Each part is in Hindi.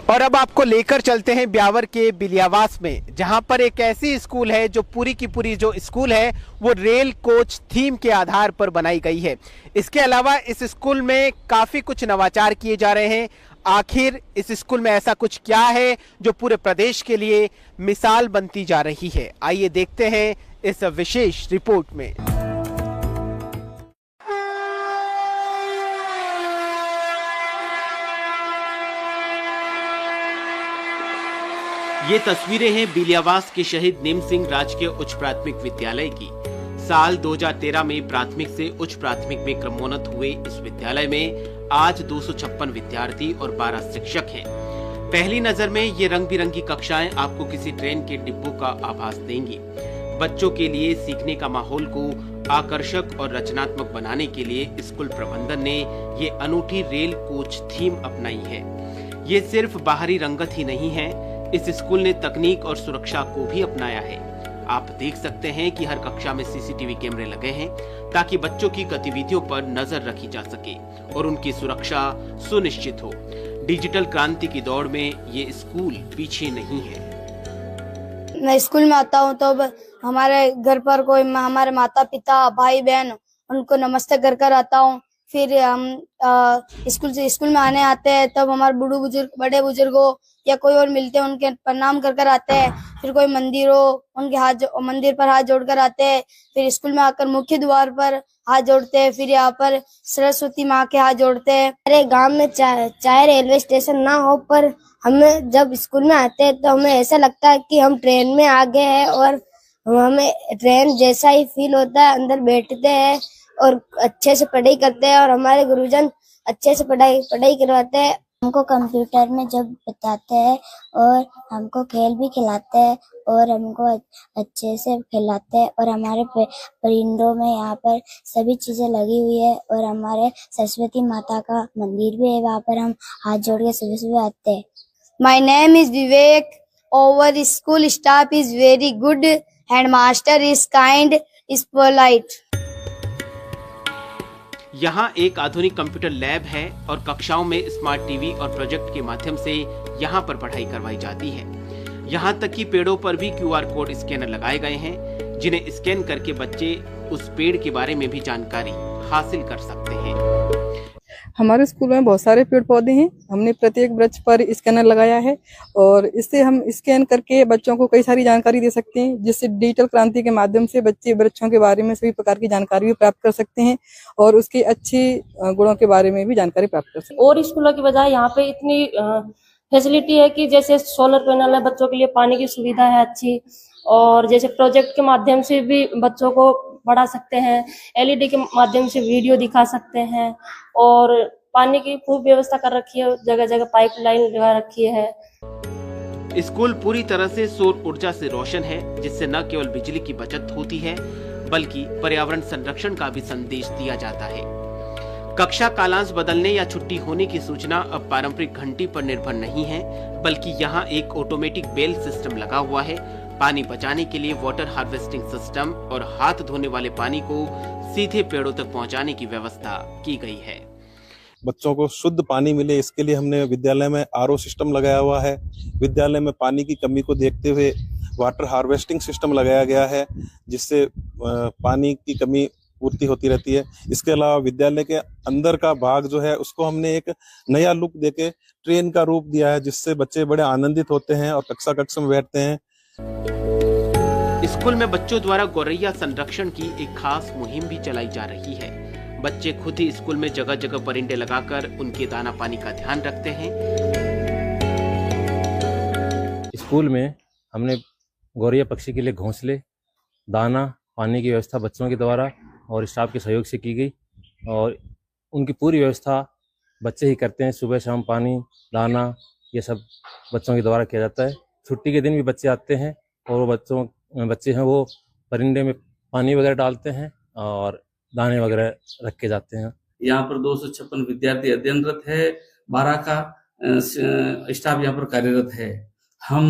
और अब आपको लेकर चलते हैं ब्यावर के बिलियावास में, जहां पर एक ऐसी स्कूल है जो पूरी की पूरी जो स्कूल है वो रेल कोच थीम के आधार पर बनाई गई है। इसके अलावा इस स्कूल में काफी कुछ नवाचार किए जा रहे हैं। आखिर इस स्कूल में ऐसा कुछ क्या है जो पूरे प्रदेश के लिए मिसाल बनती जा रही है? आइए देखते हैं इस विशेष रिपोर्ट में। ये तस्वीरें हैं बिलियावास के शहीद नीम सिंह राजकीय उच्च प्राथमिक विद्यालय की। साल 2013 में प्राथमिक से उच्च प्राथमिक में क्रमोन्नत हुए इस विद्यालय में आज 256 विद्यार्थी और 12 शिक्षक हैं। पहली नजर में ये रंग बिरंगी कक्षाएं आपको किसी ट्रेन के डिब्बों का आभास देंगी। बच्चों के लिए सीखने का माहौल को आकर्षक और रचनात्मक बनाने के लिए स्कूल प्रबंधन ने ये अनूठी रेल कोच थीम अपनाई है। ये सिर्फ बाहरी रंगत ही नहीं है, इस स्कूल ने तकनीक और सुरक्षा को भी अपनाया है। आप देख सकते हैं कि हर कक्षा में सीसीटीवी कैमरे लगे हैं ताकि बच्चों की गतिविधियों पर नजर रखी जा सके और उनकी सुरक्षा सुनिश्चित हो। डिजिटल क्रांति की दौड़ में ये स्कूल पीछे नहीं है। मैं स्कूल में आता हूँ तो हमारे घर पर कोई हमारे माता पिता भाई बहन उनको नमस्ते कर कर आता हूँ। फिर हम स्कूल में आते हैं तब हमारे बड़े बुजुर्गों या कोई और मिलते हैं उनके प्रणाम कर कर आते हैं। फिर कोई मंदिर पर हाथ जोड़कर आते हैं। फिर स्कूल में आकर मुख्य द्वार पर हाथ जोड़ते हैं। फिर यहाँ पर सरस्वती माँ के हाथ जोड़ते हैं। हमारे गांव में चाहे रेलवे स्टेशन ना हो पर हमें जब स्कूल में आते हैं तो हमें ऐसा लगता है कि हम ट्रेन में आ गए हैं और हमें ट्रेन जैसा ही फील होता है। अंदर बैठते हैं और अच्छे से पढ़ाई करते हैं और हमारे गुरुजन अच्छे से पढ़ाई करवाते हैं। हमको कंप्यूटर में जब बताते हैं और हमको खेल भी खिलाते हैं और हमको अच्छे से खिलाते हैं और हमारे परिंदों में यहाँ पर सभी चीजें लगी हुई है और हमारे सरस्वती माता का मंदिर भी है, वहाँ पर हम हाथ जोड़ के सुबह सुबह आते हैं। My name is Vivek. Over school staff is very good. Headmaster is kind, is polite. यहाँ एक आधुनिक कंप्यूटर लैब है और कक्षाओं में स्मार्ट टीवी और प्रोजेक्ट के माध्यम से यहाँ पर पढ़ाई करवाई जाती है। यहाँ तक कि पेड़ों पर भी QR कोड स्कैनर लगाए गए हैं, जिन्हें स्कैन करके बच्चे उस पेड़ के बारे में भी जानकारी हासिल कर सकते हैं। हमारे स्कूल में बहुत सारे पेड़ पौधे हैं। हमने प्रत्येक वृक्ष पर स्कैनर लगाया है और इससे हम स्कैन करके बच्चों को कई सारी जानकारी दे सकते हैं, जिससे डिजिटल क्रांति के माध्यम से बच्चे वृक्षों के बारे में सभी प्रकार की जानकारी भी प्राप्त कर सकते हैं और उसके अच्छे गुणों के बारे में भी जानकारी प्राप्त कर सकते हैं। और स्कूलों की बजाय यहाँ पे इतनी फैसिलिटी है कि जैसे सोलर पैनल है, बच्चों के लिए पानी की सुविधा है अच्छी, और जैसे प्रोजेक्ट के माध्यम से भी बच्चों को पढ़ा सकते हैं, LED के माध्यम से वीडियो दिखा सकते हैं और पानी की खूब व्यवस्था कर रखी है, जगह जगह पाइपलाइन लगा रखी है। स्कूल पूरी तरह से सौर ऊर्जा से रोशन है, जिससे न केवल बिजली की बचत होती है बल्कि पर्यावरण संरक्षण का भी संदेश दिया जाता है। कक्षा कालांश बदलने या छुट्टी होने की सूचना अब पारंपरिक घंटी पर निर्भर नहीं है, बल्कि यहाँ एक ऑटोमेटिक बेल सिस्टम लगा हुआ है। पानी बचाने के लिए वाटर हार्वेस्टिंग सिस्टम और हाथ धोने वाले पानी को सीधे पेड़ों तक पहुंचाने की व्यवस्था की गई है। बच्चों को शुद्ध पानी मिले, इसके लिए हमने विद्यालय में RO सिस्टम लगाया हुआ है। विद्यालय में पानी की कमी को देखते हुए वाटर हार्वेस्टिंग सिस्टम लगाया गया है, जिससे पानी की कमी पूर्ति होती रहती है। इसके अलावा विद्यालय के अंदर का भाग जो है उसको हमने एक नया लुक देके ट्रेन का रूप दिया है, जिससे बच्चे बड़े आनंदित होते हैं और कक्षा में बैठते हैं। स्कूल में बच्चों द्वारा गौरैया संरक्षण की एक खास मुहिम भी चलाई जा रही है। बच्चे खुद ही स्कूल में जगह जगह परिंदे लगाकर उनके दाना पानी का ध्यान रखते हैं। स्कूल में हमने गौरैया पक्षी के लिए घोंसले, दाना, पानी की व्यवस्था बच्चों के द्वारा और स्टाफ के सहयोग से की गई और उनकी पूरी व्यवस्था बच्चे ही करते हैं। सुबह शाम पानी, दाना ये सब बच्चों के द्वारा किया जाता है। छुट्टी के दिन भी बच्चे आते हैं और वो बच्चे हैं वो परिंदे में पानी वगैरह डालते हैं और दाने वगैरह रखे जाते हैं। यहाँ पर 256 विद्यार्थी अध्ययनरत है, 12 का स्टाफ यहाँ पर कार्यरत है। हम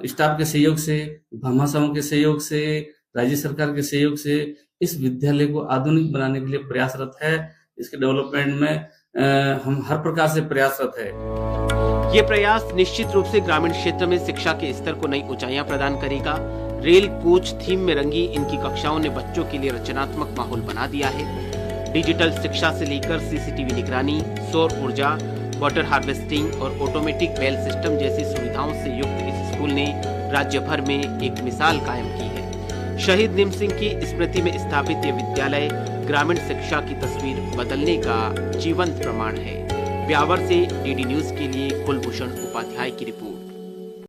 स्टाफ के सहयोग से, भामा समूह के सहयोग से, राज्य सरकार के सहयोग से इस विद्यालय को आधुनिक बनाने के लिए प्रयासरत है। इसके डेवलपमेंट में हम हर प्रकार से प्रयासरत है। ये प्रयास निश्चित रूप से ग्रामीण क्षेत्र में शिक्षा के स्तर को नई ऊंचाइयां प्रदान करेगा। रेल कोच थीम में रंगी इनकी कक्षाओं ने बच्चों के लिए रचनात्मक माहौल बना दिया है। डिजिटल शिक्षा से लेकर सीसीटीवी निगरानी, सौर ऊर्जा, वाटर हार्वेस्टिंग और ऑटोमेटिक बेल सिस्टम जैसी सुविधाओं से युक्त इस स्कूल ने राज्य भर में एक मिसाल कायम की है। शहीद निम सिंह की स्मृति में स्थापित ये विद्यालय ग्रामीण शिक्षा की तस्वीर बदलने का जीवंत प्रमाण है। ब्यावर से डीडी न्यूज के लिए कुलभूषण उपाध्याय की रिपोर्ट।